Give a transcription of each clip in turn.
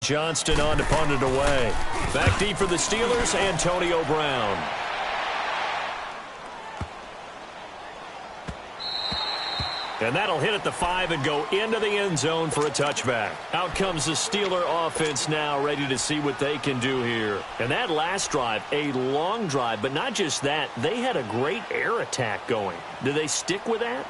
Johnston on to punt it away. Back deep for the Steelers, Antonio Brown. And that'll hit at the 5 and go into the end zone for a touchback. Out comes the Steeler offense now, ready to see what they can do here. And that last drive, a long drive, but not just that. They had a great air attack going. Do they stick with that?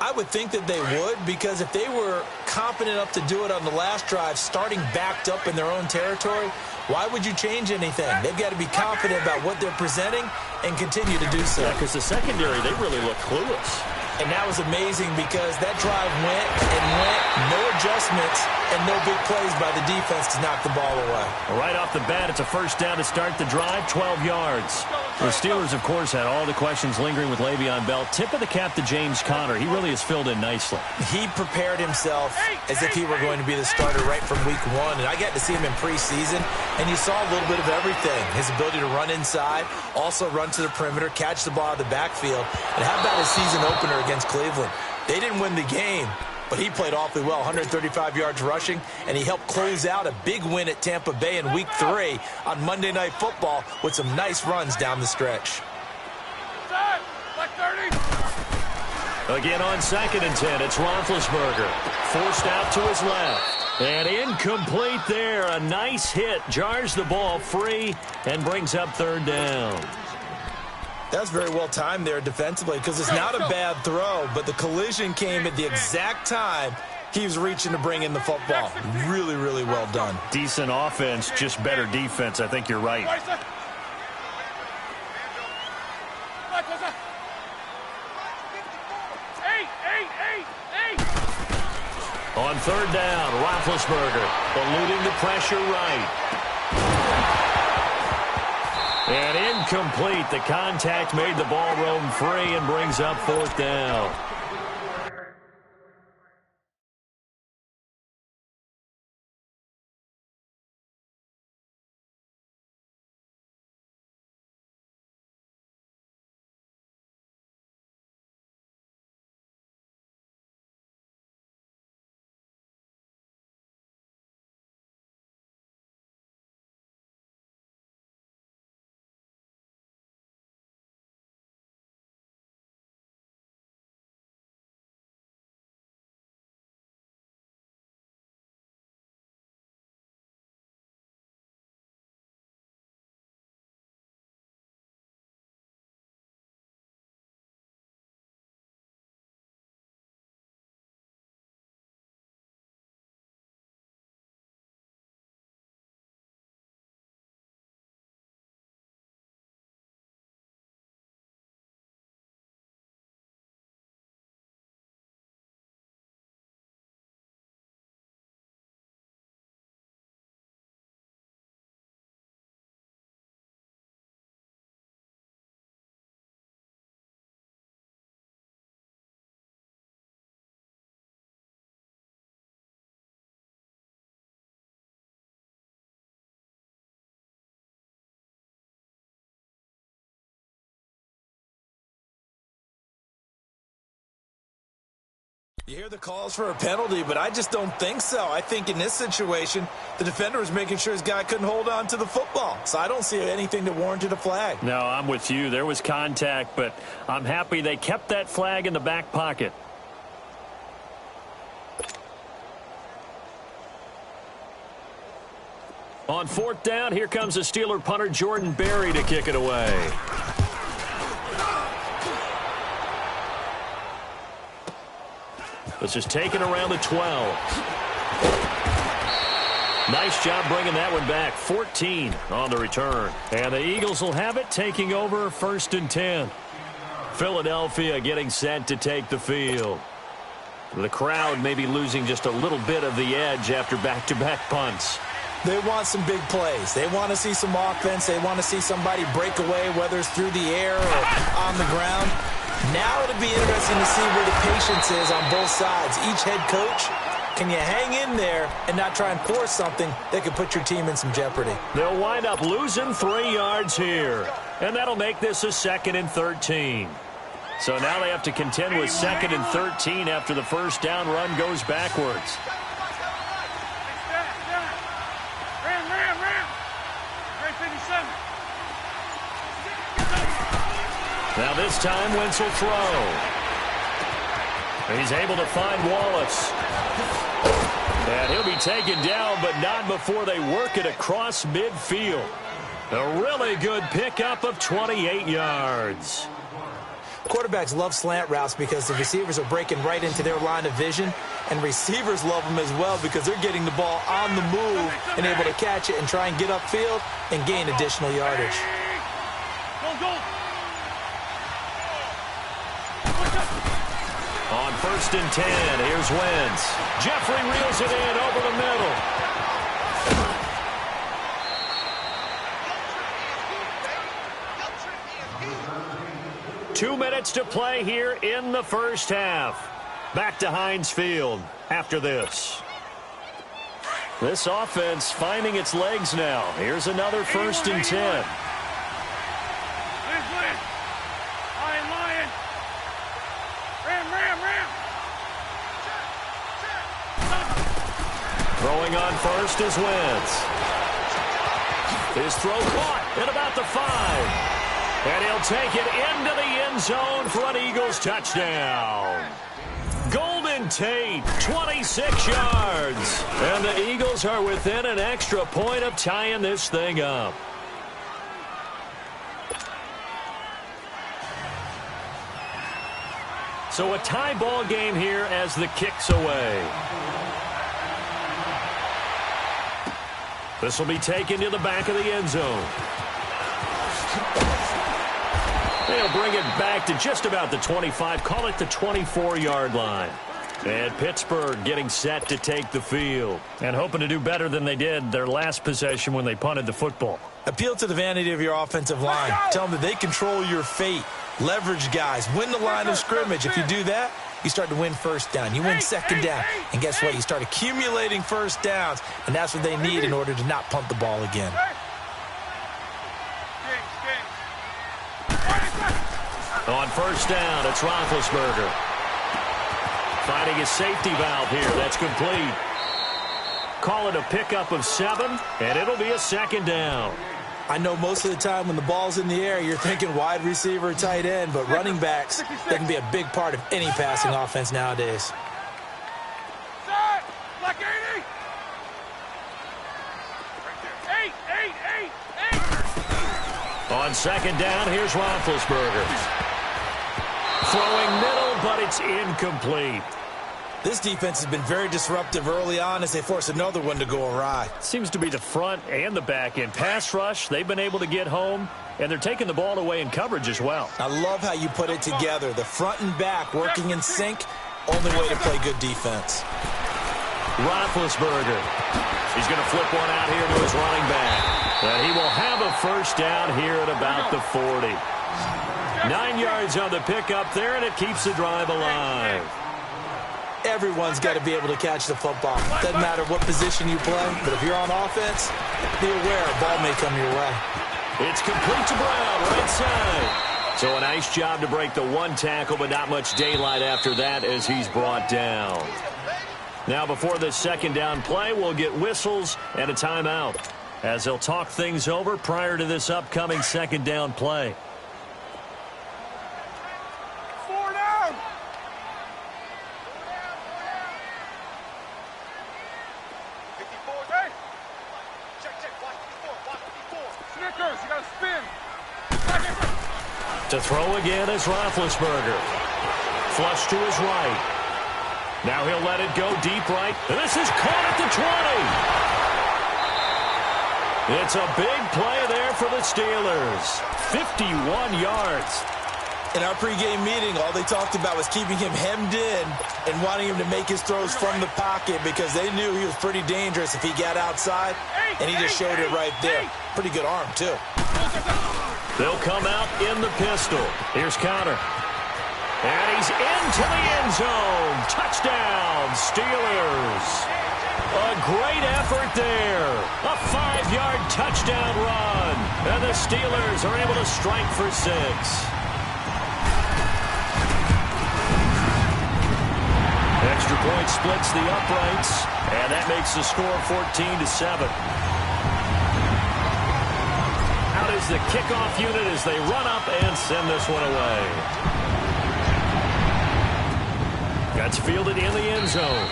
I would think that they would, because if they were confident enough to do it on the last drive, starting backed up in their own territory, why would you change anything? They've got to be confident about what they're presenting and continue to do so. Yeah, because the secondary, they really look clueless. And that was amazing because that drive went and went, no adjustments, and no big plays by the defense to knock the ball away. Right off the bat, it's a first down to start the drive, 12 yards. The Steelers, of course, had all the questions lingering with Le'Veon Bell. Tip of the cap to James Conner. He really has filled in nicely. He prepared himself as if he were going to be the starter right from week 1. And I got to see him in preseason, and you saw a little bit of everything. His ability to run inside, also run to the perimeter, catch the ball out of the backfield. And how about his season opener against Cleveland? They didn't win the game, but he played awfully well, 135 yards rushing, and he helped close out a big win at Tampa Bay in Week 3 on Monday Night Football with some nice runs down the stretch. Again on 2nd and 10, it's Roethlisberger. Forced out to his left. And incomplete there. A nice hit. Jars the ball free and brings up 3rd down. That was very well timed there defensively, because it's not a bad throw, but the collision came at the exact time he was reaching to bring in the football. Really, really well done. Decent offense, just better defense. I think you're right. On 3rd down, Roethlisberger eluding the pressure right. And incomplete. The contact made the ball roam free and brings up 4th down. You hear the calls for a penalty, but I just don't think so. I think in this situation, the defender was making sure his guy couldn't hold on to the football. So I don't see anything that warranted a flag. No, I'm with you. There was contact, but I'm happy they kept that flag in the back pocket. On 4th down, here comes the Steeler punter Jordan Berry to kick it away. This is taken around the 12. Nice job bringing that one back. 14 on the return. And the Eagles will have it, taking over 1st and 10. Philadelphia getting set to take the field. The crowd may be losing just a little bit of the edge after back-to-back punts. They want some big plays. They want to see some offense. They want to see somebody break away, whether it's through the air or on the ground. Now it'll be interesting to see where the patience is on both sides. Each head coach, can you hang in there and not try and force something that could put your team in some jeopardy? They'll wind up losing 3 yards here. And that'll make this a 2nd and 13. So now they have to contend with 2nd and 13 after the first down run goes backwards. Now this time, Wentz will throw. He's able to find Wallace. And he'll be taken down, but not before they work it across midfield. A really good pickup of 28 yards. Quarterbacks love slant routes because the receivers are breaking right into their line of vision, and receivers love them as well because they're getting the ball on the move and able to catch it and try and get upfield and gain additional yardage. On 1st and 10, here's Wentz. Jeffrey reels it in over the middle. Two minutes to play here in the first half. Back to Heinz Field after this. This offense finding its legs now. Here's another 1st and 10. Throwing on 1st is Wentz. His throw caught at about the 5. And he'll take it into the end zone for an Eagles touchdown. Golden Tate, 26 yards. And the Eagles are within an extra point of tying this thing up. So a tie ball game here as the kick's away. This will be taken to the back of the end zone. They'll bring it back to just about the 25, call it the 24-yard line. And Pittsburgh getting set to take the field and hoping to do better than they did their last possession when they punted the football. Appeal to the vanity of your offensive line. Tell them that they control your fate. Leverage guys. Win the line of scrimmage. If you do that, you start to win 1st down. You win 2nd down. And guess what? You start accumulating 1st downs. And that's what they need in order to not punt the ball again. On 1st down, it's Roethlisberger. Finding a safety valve here. That's complete. Call it a pickup of 7, and it'll be a 2nd down. I know most of the time when the ball's in the air, you're thinking wide receiver, tight end, but running backs, they can be a big part of any passing offense nowadays. On 2nd down, here's Roethlisberger. Throwing middle, but it's incomplete. This defense has been very disruptive early on as they force another one to go awry. Seems to be the front and the back end. Pass rush, they've been able to get home, and they're taking the ball away in coverage as well. I love how you put it together. The front and back working in sync, only way to play good defense. Roethlisberger. He's going to flip one out here to his running back. And he will have a 1st down here at about the 40. 9 yards on the pickup there, and it keeps the drive alive. Everyone's got to be able to catch the football. Doesn't matter what position you play, but if you're on offense, be aware a ball may come your way. It's complete to Brown, right side. So a nice job to break the 1 tackle, but not much daylight after that as he's brought down. Now before this 2nd down play, we'll get whistles and a timeout as they'll talk things over prior to this upcoming 2nd down play. To throw again is Roethlisberger. Flush to his right. Now he'll let it go deep right. And this is caught at the 20. It's a big play there for the Steelers. 51 yards. In our pregame meeting, all they talked about was keeping him hemmed in and wanting him to make his throws from the pocket because they knew he was pretty dangerous if he got outside, and he just showed it right there. Pretty good arm, too. They'll come out in the pistol. Here's Conner. And he's into the end zone. Touchdown, Steelers. A great effort there. A 5-yard touchdown run. And the Steelers are able to strike for 6. Extra point splits the uprights. And that makes the score 14-7. Out is the kickoff unit as they run up and send this one away. That's fielded in the end zone.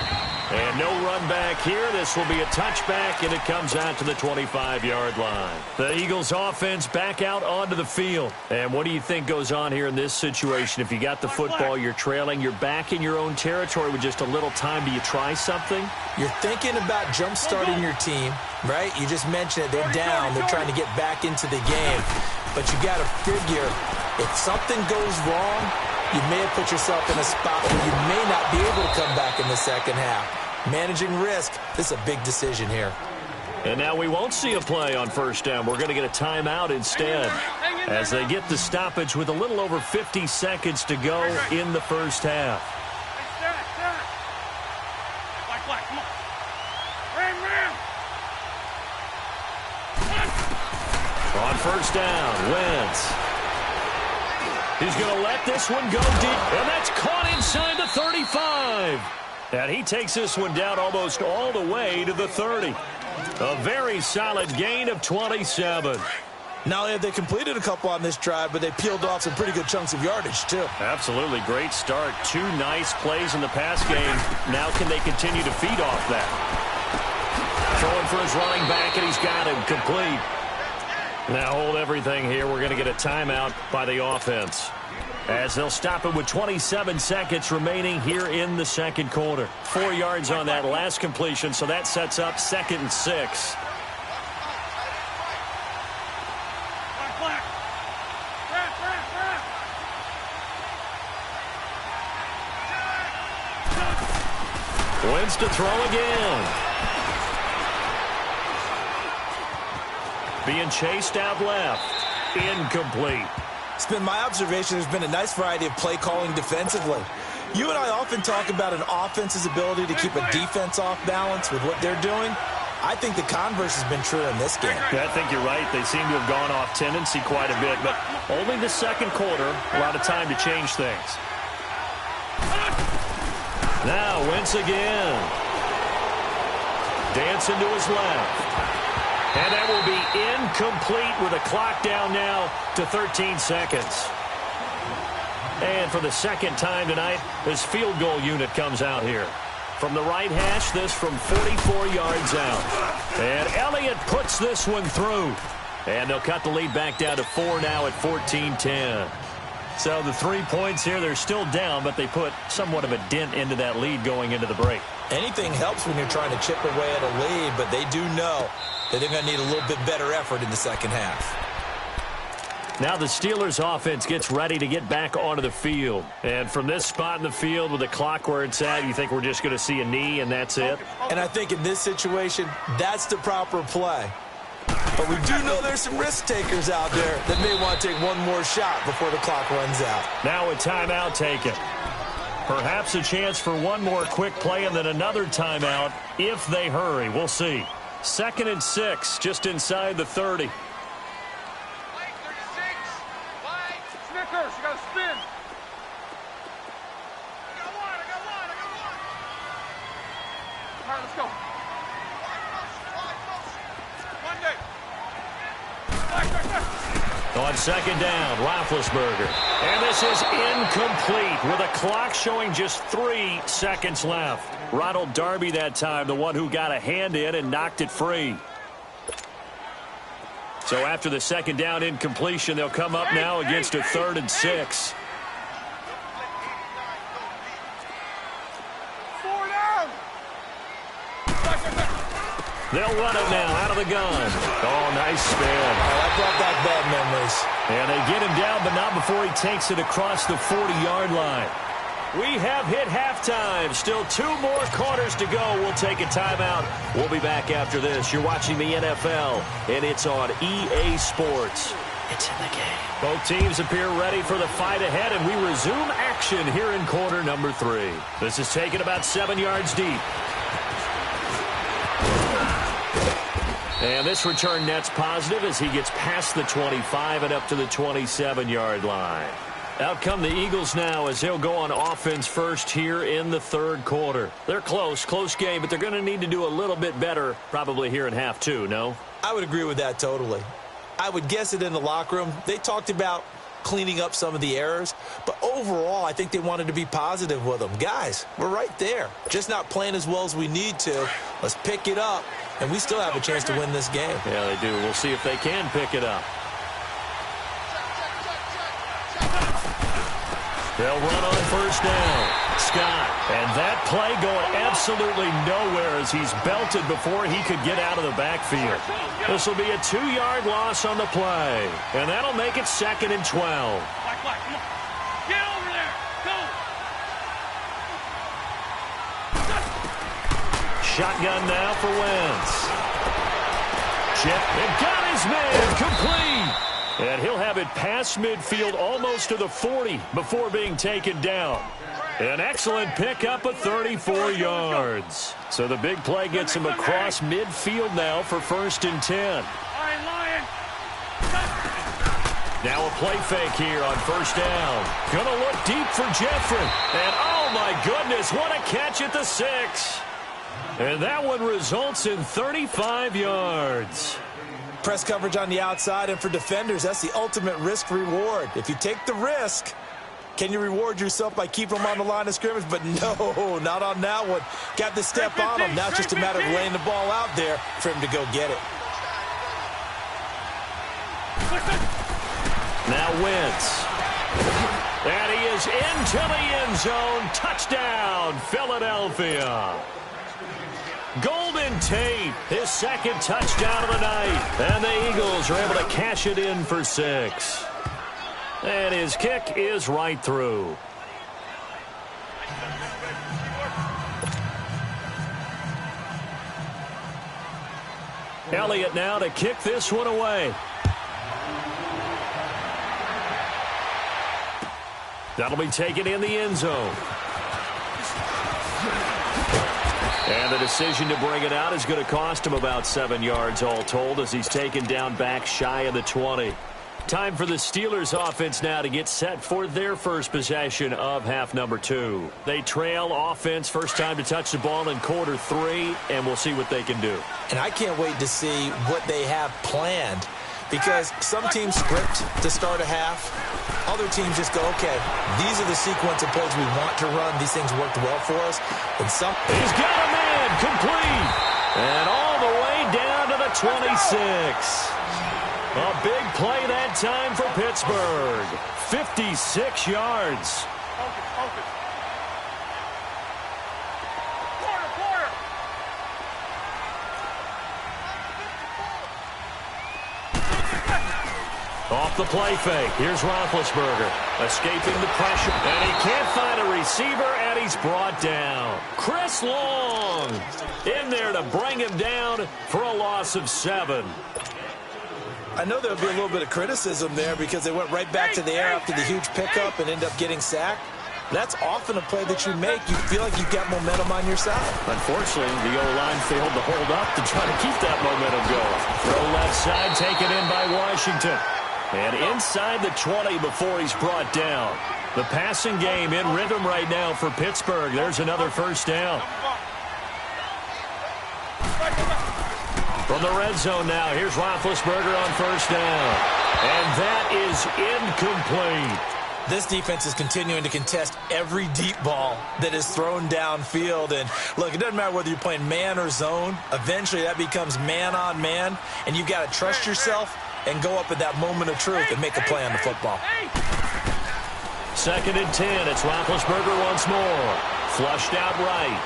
And no run back here. This will be a touchback, and it comes out to the 25-yard line. The Eagles offense back out onto the field. And what do you think goes on here in this situation? If you got the football, you're trailing, you're back in your own territory with just a little time. Do you try something? You're thinking about jump-starting your team, right? You just mentioned it. They're down. They're trying to get back into the game. But you got to figure, if something goes wrong, you may have put yourself in a spot where you may not be able to come back in the second half. Managing risk, this is a big decision here. And now we won't see a play on first down. We're going to get a timeout instead as they get the stoppage with a little over 50 seconds to go in the first half. On first down, Wentz. He's going to let this one go deep, and that's caught inside the 35. And he takes this one down almost all the way to the 30. A very solid gain of 27. Not only have they completed a couple on this drive, but they peeled off some pretty good chunks of yardage, too. Absolutely great start. 2 nice plays in the pass game. Now can they continue to feed off that? Throwing for his running back, and he's got him complete. Now hold everything here. We're going to get a timeout by the offense, as they'll stop it with 27 seconds remaining here in the second quarter. 4 yards on that last completion, so that sets up 2nd and 6. Wentz to throw again. Being chased out left. Incomplete. It's been my observation there's been a nice variety of play calling defensively. You and I often talk about an offense's ability to keep a defense off balance with what they're doing. I think the converse has been true in this game. Yeah, I think you're right. They seem to have gone off tendency quite a bit, but only the second quarter, a lot of time to change things. Now, Wentz again. Dancing to his left. And that will be incomplete with a clock down now to 13 seconds. And for the second time tonight, this field goal unit comes out here. From the right hash, this from 44 yards out. And Elliott puts this one through. And they'll cut the lead back down to 4 now at 14-10. So the 3 points here, they're still down, but they put somewhat of a dent into that lead going into the break. Anything helps when you're trying to chip away at a lead, but they do know that they're going to need a little bit better effort in the second half. Now the Steelers offense gets ready to get back onto the field. And from this spot in the field with the clock where it's at, you think we're just going to see a knee and that's it? And I think in this situation, that's the proper play. But we do know there's some risk takers out there that may want to take one more shot before the clock runs out. Now a timeout taken. Perhaps a chance for one more quick play and then another timeout if they hurry. We'll see. 2nd and 6, just inside the 30. Snickers, you got to spin. I got one. All right, let's go. Monday. On 2nd down, Roethlisberger. And this is incomplete with a clock showing just 3 seconds left. Ronald Darby that time, the one who got a hand in and knocked it free. So after the 2nd down incompletion, they'll come up now against a 3rd and 6. 4 down. They'll run it now out of the gun. Oh, nice spin. That brought back bad memories. And they get him down, but not before he takes it across the 40-yard line. We have hit halftime. Still 2 more quarters to go. We'll take a timeout. We'll be back after this. You're watching the NFL, and it's on EA Sports. It's in the game. Both teams appear ready for the fight ahead, and we resume action here in quarter number 3. This is taken about 7 yards deep. And this return net's positive as he gets past the 25 and up to the 27-yard line. Out come the Eagles now as they'll go on offense first here in the 3rd quarter. They're close game, but they're going to need to do a little bit better probably here in half 2, no? I would agree with that totally. I would guess it in the locker room. They talked about cleaning up some of the errors, but overall, I think they wanted to be positive with them. Guys, we're right there. Just not playing as well as we need to. Let's pick it up, and we still have a chance to win this game. Yeah, they do. We'll see if they can pick it up. They'll run on first down. Scott, and that play going absolutely nowhere as he's belted before he could get out of the backfield. This will be a 2-yard loss on the play, and that'll make it 2nd and 12. Get over there. Go. Shotgun now for Wentz. Chip, and got his man, complete. And he'll have it past midfield almost to the 40 before being taken down. An excellent pickup of 34 yards. So the big play gets him across midfield now for 1st and 10. Now a play fake here on first down. Gonna look deep for Jeffrey. And oh my goodness, what a catch at the 6. And that one results in 35 yards. Press coverage on the outside, and for defenders, that's the ultimate risk-reward. If you take the risk, can you reward yourself by keeping them on the line of scrimmage? But no, not on that one. Got the step on him. Now it's just a matter of laying the ball out there for him to go get it. Now Wentz. And he is into the end zone. Touchdown, Philadelphia. Golden Tate, his 2nd touchdown of the night. And the Eagles are able to cash it in for 6. And his kick is right through. Elliott now to kick this one away. That'll be taken in the end zone. And the decision to bring it out is going to cost him about 7 yards all told as he's taken down back shy of the 20. Time for the Steelers offense now to get set for their first possession of half number 2. They trail offense, first time to touch the ball in quarter 3, and we'll see what they can do. And I can't wait to see what they have planned, because some teams script to start a half. Other teams just go, okay, these are the sequence of plays we want to run. These things worked well for us. And some... He's got a man, complete. And all the way down to the 26. A big play that time for Pittsburgh. 56 yards. Focus. Off the play fake. Here's Roethlisberger. Escaping the pressure. And he can't find a receiver, and he's brought down. Chris Long in there to bring him down for a loss of 7. I know there'll be a little bit of criticism there because they went right back to the air after the huge pickup and end up getting sacked. That's often a play that you make. You feel like you've got momentum on your side. Unfortunately, the O-line failed to hold up to try to keep that momentum going. Throw left side taken in by Washington. And inside the 20 before he's brought down. The passing game in rhythm right now for Pittsburgh. There's another first down. From the red zone now, here's Roethlisberger on first down. And that is incomplete. This defense is continuing to contest every deep ball that is thrown downfield. And look, it doesn't matter whether you're playing man or zone. Eventually that becomes man on man. And you've got to trust yourself and go up at that moment of truth and make a play on the football. 2nd and 10. It's Roethlisberger once more. Flushed out right.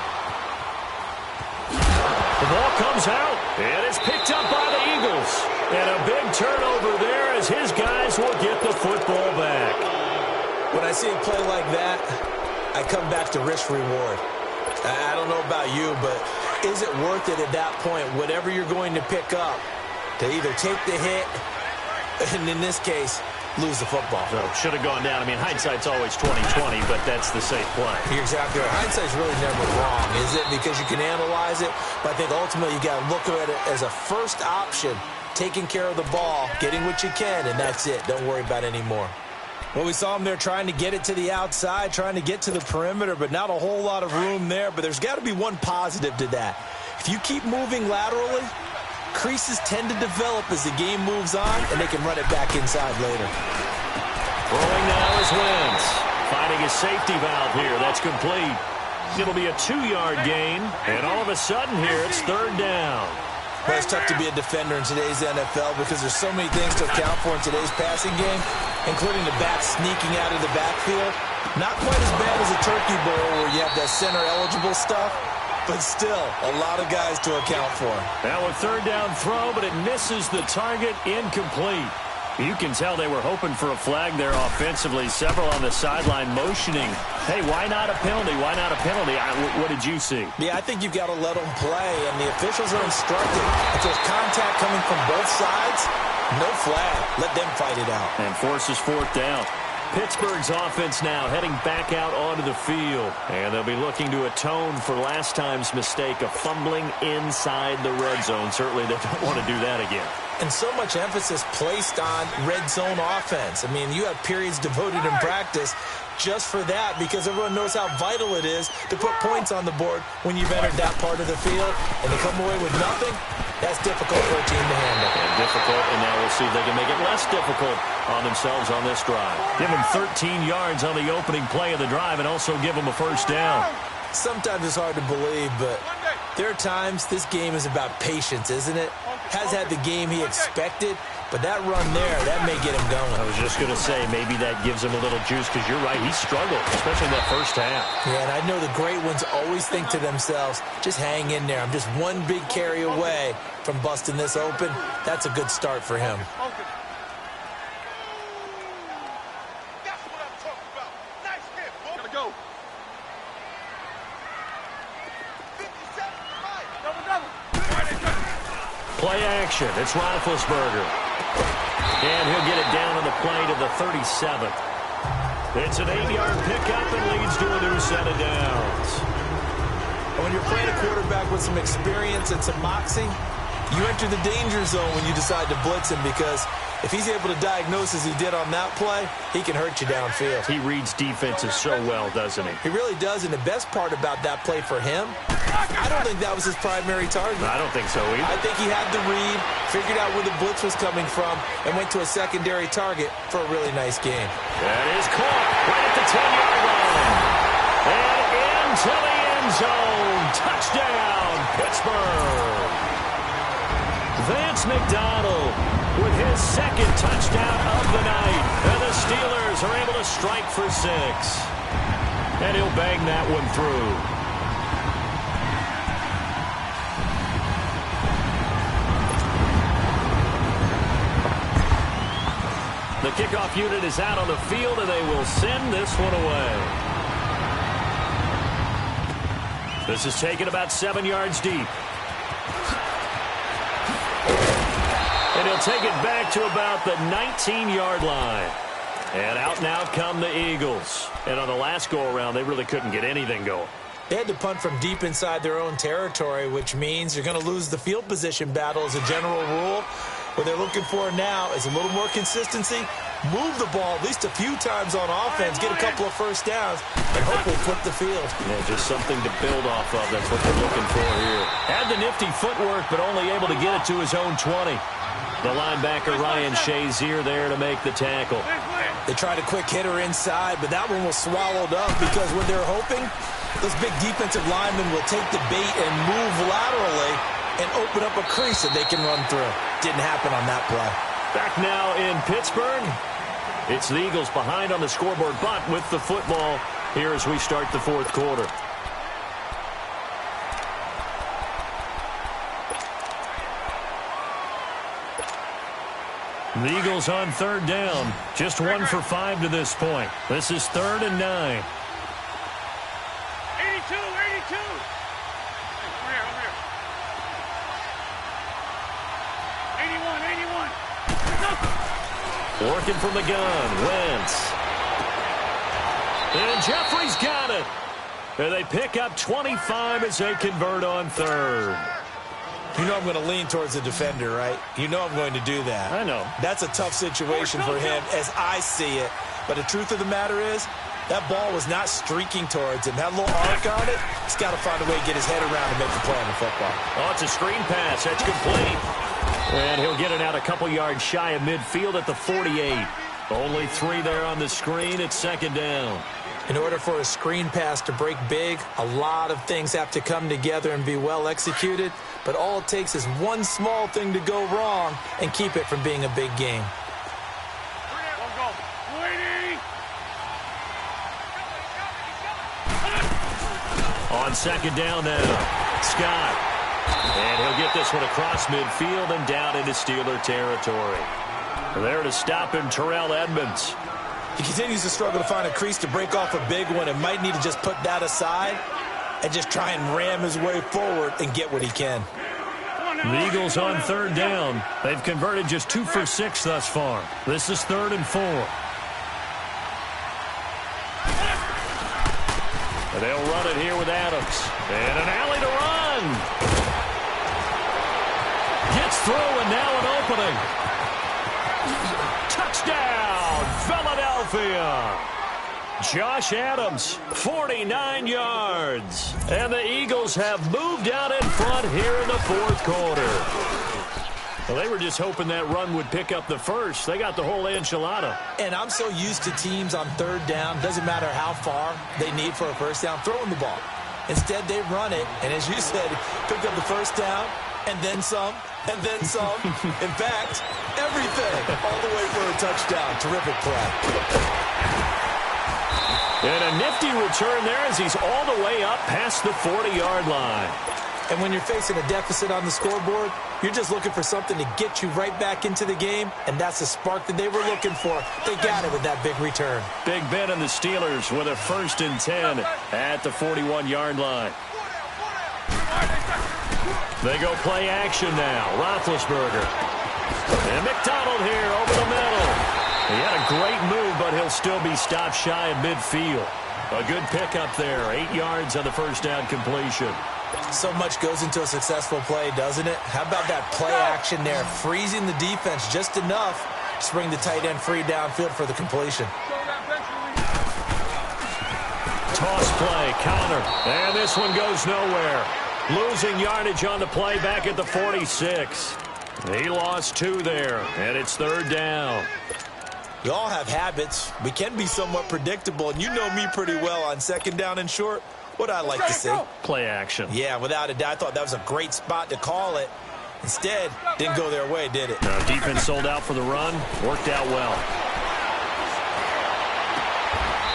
The ball comes out, and it's picked up by the Eagles. And a big turnover there as his guys will get the football back. When I see a play like that, I come back to risk-reward. I don't know about you, but is it worth it at that point, whatever you're going to pick up, to either take the hit, and in this case, lose the football? So should have gone down. I mean, hindsight's always 20/20, but that's the safe play. You're exactly right. Hindsight's really never wrong, is it? Because you can analyze it, but I think ultimately you got to look at it as a first option, taking care of the ball, getting what you can, and that's it. Don't worry about any more. Well, we saw him there trying to get it to the outside, trying to get to the perimeter, but not a whole lot of room there. But there's got to be one positive to that. If you keep moving laterally, Creases tend to develop as the game moves on, and they can run it back inside later. Throwing now is Wentz. Finding a safety valve here. That's complete. It'll be a 2-yard gain, and all of a sudden here it's third down. Well, it's tough to be a defender in today's NFL because there's so many things to account for in today's passing game, including the back sneaking out of the backfield. Not quite as bad as a turkey bowl where you have that center-eligible stuff, but still a lot of guys to account for. Now a third down throw, but it misses the target, incomplete. You can tell they were hoping for a flag there offensively. Several on the sideline motioning. Hey, why not a penalty? Why not a penalty? What did you see? Yeah, I think you've got to let them play, and the officials are instructed. If there's contact coming from both sides, no flag. Let them fight it out. And forces fourth down. Pittsburgh's offense now heading back out onto the field. And they'll be looking to atone for last time's mistake of fumbling inside the red zone. Certainly they don't want to do that again. And so much emphasis placed on red zone offense. I mean, you have periods devoted in practice just for that because everyone knows how vital it is to put points on the board when you've entered that part of the field. And to come away with nothing, that's difficult for a team to handle. And difficult, and now we'll see if they can make it less difficult on themselves on this drive. Give them 13 yards on the opening play of the drive and also give them a first down. Sometimes it's hard to believe, but there are times this game is about patience, isn't it? Has had the game he expected, but that run there, that may get him going. I was just going to say, maybe that gives him a little juice because you're right, he struggled, especially in that first half. Yeah, and I know the great ones always think to themselves, just hang in there. I'm just one big carry away from busting this open. That's a good start for him. That's what I'm talking about. Nice hit, boy. Gotta go. 57, right. Double. Play action. It's Roethlisberger. And he'll get it down on the play to the 37th. It's an 8-yard pickup and leads to a new set of downs. And when you're playing a quarterback with some experience and some moxie, you enter the danger zone when you decide to blitz him because if he's able to diagnose as he did on that play, he can hurt you downfield. He reads defenses so well, doesn't he? He really does, and the best part about that play for him, I don't think that was his primary target. I don't think so either. I think he had the read, figured out where the blitz was coming from, and went to a secondary target for a really nice game. That is caught right at the 10-yard line. And into the end zone. Touchdown, Pittsburgh. Vance McDonald with his second touchdown of the night. And the Steelers are able to strike for 6. And he'll bang that one through. The kickoff unit is out on the field, and they will send this one away. This is taken about 7 yards deep. And he'll take it back to about the 19-yard line. And out now come the Eagles. And on the last go-around, they really couldn't get anything going. They had to punt from deep inside their own territory, which means you're going to lose the field position battle as a general rule. What they're looking for now is a little more consistency, move the ball at least a few times on offense, get a couple of first downs, and hopefully flip the field. Yeah, just something to build off of. That's what they're looking for here. Had the nifty footwork, but only able to get it to his own 20. The linebacker, Ryan Shazier, there to make the tackle. They tried a quick hitter inside, but that one was swallowed up because when they're hoping, those big defensive linemen will take the bait and move laterally and open up a crease that they can run through. Didn't happen on that play. Back now in Pittsburgh. It's the Eagles behind on the scoreboard, but with the football here as we start the fourth quarter. The Eagles on third down. Just 1 for 5 to this point. This is 3rd and 9. 82. Over here. 81. Working from the gun, Wentz. And Jeffrey's got it. And they pick up 25 as they convert on 3rd. You know I'm going to lean towards the defender, right? You know I'm going to do that. I know. That's a tough situation for him as I see it. But the truth of the matter is, That ball was not streaking towards him. Had a little arc on it. He's got to find a way to get his head around and make the play on the football. Oh, it's a screen pass. That's complete. And he'll get it out a couple yards shy of midfield at the 48. Only 3 there on the screen. It's second down. In order for a screen pass to break big, a lot of things have to come together and be well executed. But all it takes is one small thing to go wrong and keep it from being a big game. On second down now, Scott. And he'll get this one across midfield and down into Steeler territory. There to stop him, Terrell Edmonds. He continues to struggle to find a crease to break off a big one and might need to just put that aside and just try and ram his way forward and get what he can. The Eagles on third down. They've converted just 2 for 6 thus far. This is 3rd and 4. And they'll run it here with Adams. And an alley to run. Gets through and now an opening. Touchdown, Philadelphia. Josh Adams, 49 yards. And the Eagles have moved out in front here in the 4th quarter. Well, they were just hoping that run would pick up the first. They got the whole enchilada. And I'm so used to teams on third down, doesn't matter how far they need for a first down, throwing the ball. Instead, they run it, and as you said, pick up the first down, and then some, and then some. In fact, everything, all the way for a touchdown. Terrific play. And a nifty return there as he's all the way up past the 40-yard line. And when you're facing a deficit on the scoreboard, you're just looking for something to get you right back into the game, and that's the spark that they were looking for. They got it with that big return. Big Ben and the Steelers with a 1st and 10 at the 41-yard line. They go play action now. Roethlisberger. And McDonald here over the middle. He had a great move, but he'll still be stopped shy of midfield. A good pickup there. 8 yards on the first down completion. So much goes into a successful play, doesn't it? How about that play action there? Freezing the defense just enough to bring the tight end free downfield for the completion. Toss play, counter. And this one goes nowhere. Losing yardage on the play back at the 46. He lost 2 there, and it's 3rd down. We all have habits. We can be somewhat predictable, and you know me pretty well on 2nd down and short. What I like to see. Play action. Yeah, without a doubt. I thought that was a great spot to call it. Instead, didn't go their way, did it? Defense sold out for the run. Worked out well.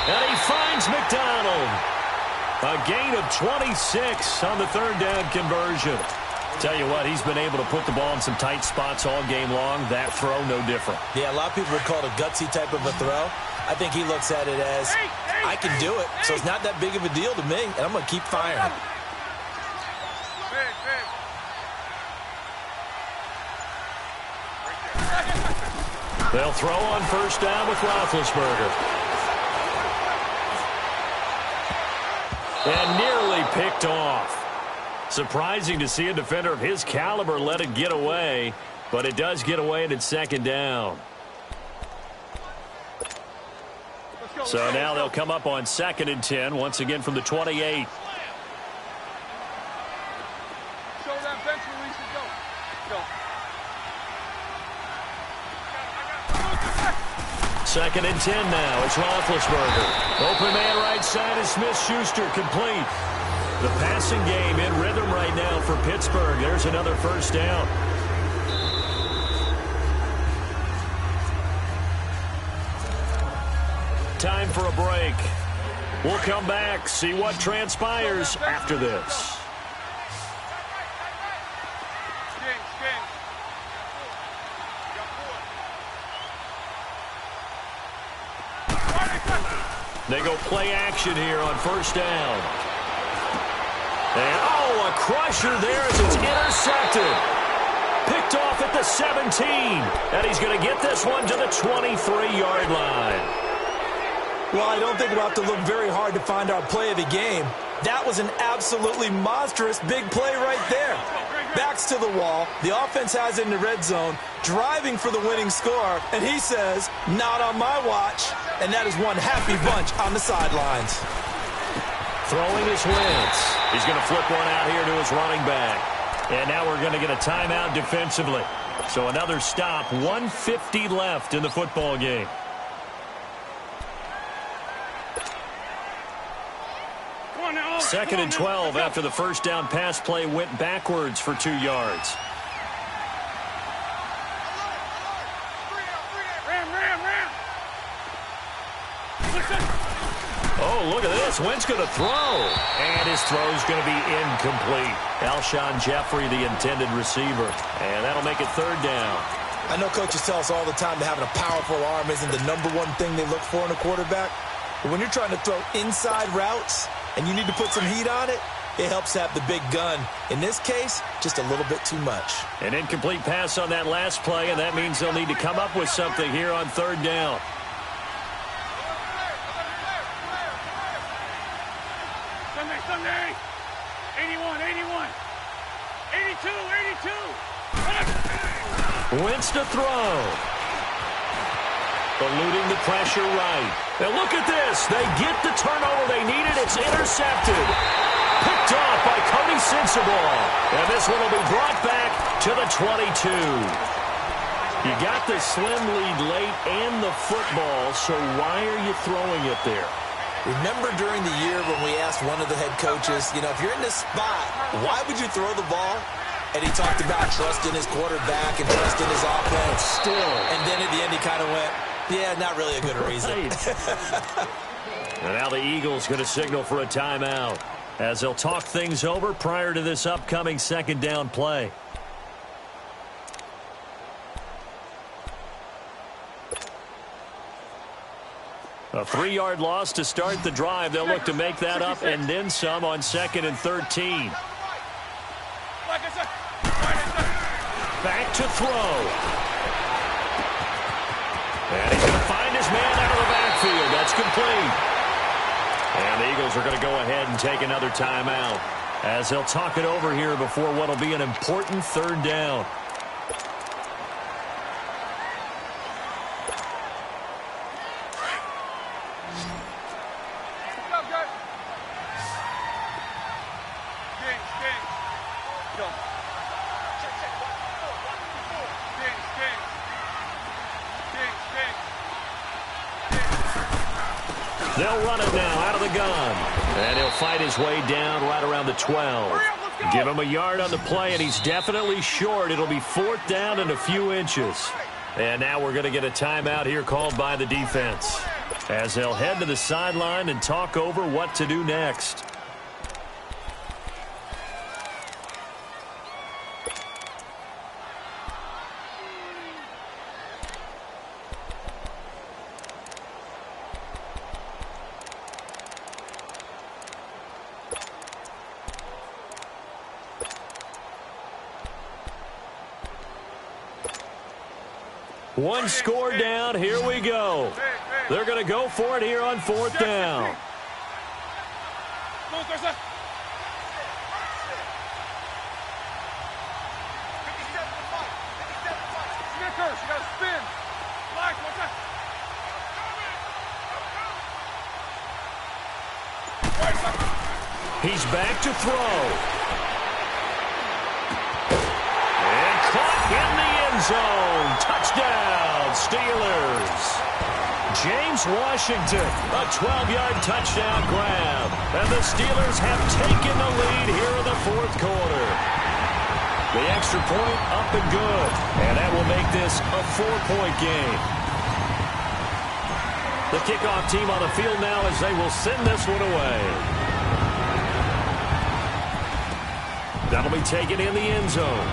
And he finds McDonald. A gain of 26 on the 3rd down conversion. Tell you what, he's been able to put the ball in some tight spots all game long. That throw, no different. Yeah, a lot of people would call it a gutsy type of a throw. I think he looks at it as, I can do it, so it's not that big of a deal to me, and I'm going to keep firing. They'll throw on 1st down with Roethlisberger. And nearly picked off. Surprising to see a defender of his caliber let it get away, but it does get away and it's 2nd down. So now they'll come up on 2nd and 10, once again from the 28. Second and 10 now. It's Roethlisberger. Open man right side is Smith-Schuster, complete. The passing game in rhythm right now for Pittsburgh. There's another 1st down. Time for a break. We'll come back, see what transpires after this. They go play action here on 1st down. And, oh, a crusher there as it's intercepted. Picked off at the 17. And he's going to get this one to the 23-yard line. Well, I don't think we'll have to look very hard to find our play of the game. That was an absolutely monstrous big play right there. Backs to the wall. The offense has it in the red zone, driving for the winning score, and he says, not on my watch. And that is one happy bunch on the sidelines. Throwing his Wentz. He's going to flip one out here to his running back. And now we're going to get a timeout defensively. So another stop, 1:50 left in the football game. Second and 12 after the first down pass play went backwards for 2 yards. Oh, look at this. Wentz going to throw. And his throw is going to be incomplete. Alshon Jeffrey, the intended receiver. And that'll make it third down. I know coaches tell us all the time that having a powerful arm isn't the #1 thing they look for in a quarterback. But when you're trying to throw inside routes and you need to put some heat on it, it helps have the big gun. In this case, just a little bit too much. An incomplete pass on that last play, and that means they'll need to come up with something here on third down. Sunday. 81, 81. 82, 82. Wentz to throw. Eluding the pressure right. And look at this. They get the turnover they needed. It's intercepted. Picked off by Cody Sensabaugh. And this one will be brought back to the 22. You got the slim lead late and the football, so why are you throwing it there? Remember during the year when we asked one of the head coaches, if you're in this spot, why would you throw the ball? And he talked about trusting his quarterback and trusting his offense. Still. And then at the end he kind of went, yeah, not really a good reason. And now the Eagles going to signal for a timeout as they'll talk things over prior to this upcoming second down play. A 3-yard loss to start the drive. They'll look to make that up and then some on 2nd and 13. Back to throw. And he's going to find his man out of the backfield. That's complete. And the Eagles are going to go ahead and take another timeout as they'll talk it over here before what will be an important third down. They'll run it now out of the gun. And he'll fight his way down right around the 12. Give him a yard on the play, and he's definitely short. It'll be 4th down and a few inches. And now we're going to get a timeout here called by the defense as they'll head to the sideline and talk over what to do next. One score down. Here we go. They're going to go for it here on 4th down. He's back to throw. And caught in the end zone. Touchdown, Steelers. James Washington, a 12-yard touchdown grab. And the Steelers have taken the lead here in the 4th quarter. The extra point up and good. And that will make this a 4-point game. The kickoff team on the field now as they will send this one away. That'll be taken in the end zone.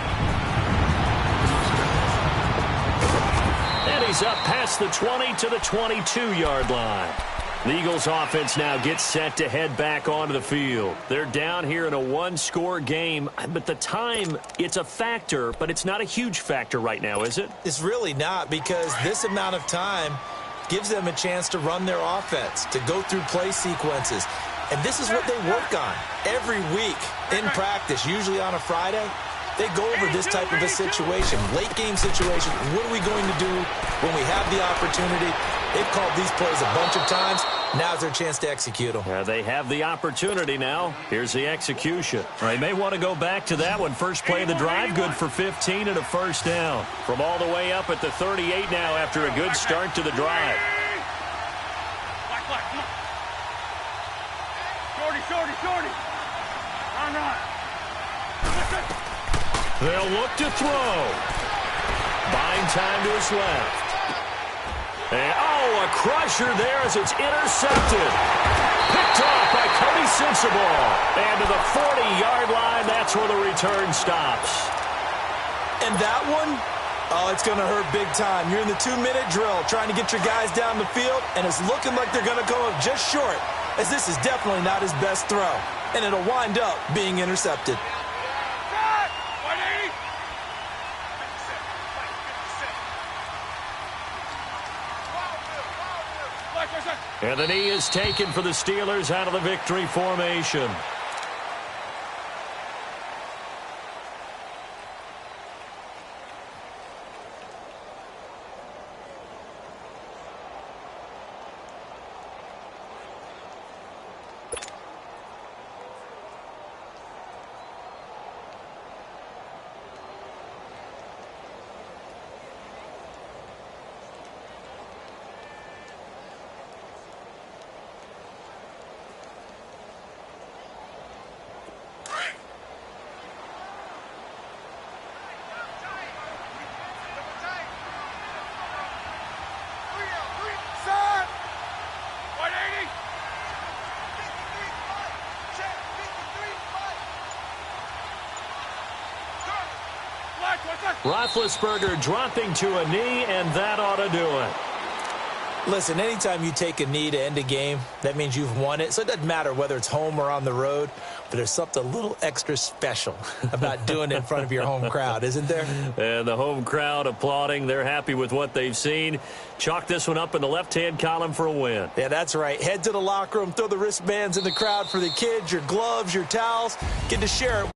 And he's up past the 20 to the 22-yard line. The Eagles offense now gets set to head back onto the field. They're down here in a 1-score game, but the time, it's a factor, but it's not a huge factor right now, is it? It's really not, because this amount of time gives them a chance to run their offense, to go through play sequences. And this is what they work on every week in practice, usually on a Friday. they go over this type of a situation, late game situation. What are we going to do when we have the opportunity? They've called these plays a bunch of times. Now's their chance to execute them. They have the opportunity now. Here's the execution. They may want to go back to that one. First play of the drive, good for 15 and a first down. From all the way up at the 38 now after a good start to the drive. Shorty. Run. They'll look to throw. Buying time to his left. And, a crusher there as it's intercepted. Picked off by Cody Sensabaugh. And to the 40-yard line, that's where the return stops. And that one, it's going to hurt big time. You're in the 2-minute drill trying to get your guys down the field, and it's looking like they're going to go up just short, as this is definitely not his best throw. And it'll wind up being intercepted. And the knee is taken for the Steelers out of the victory formation. Roethlisberger dropping to a knee, and that ought to do it. Listen, anytime you take a knee to end a game, that means you've won it. So it doesn't matter whether it's home or on the road, but there's something a little extra special about doing it in front of your home crowd, isn't there? And the home crowd applauding. They're happy with what they've seen. Chalk this one up in the left-hand column for a win. Yeah, that's right. Head to the locker room, throw the wristbands in the crowd for the kids, your gloves, your towels. Get to share it.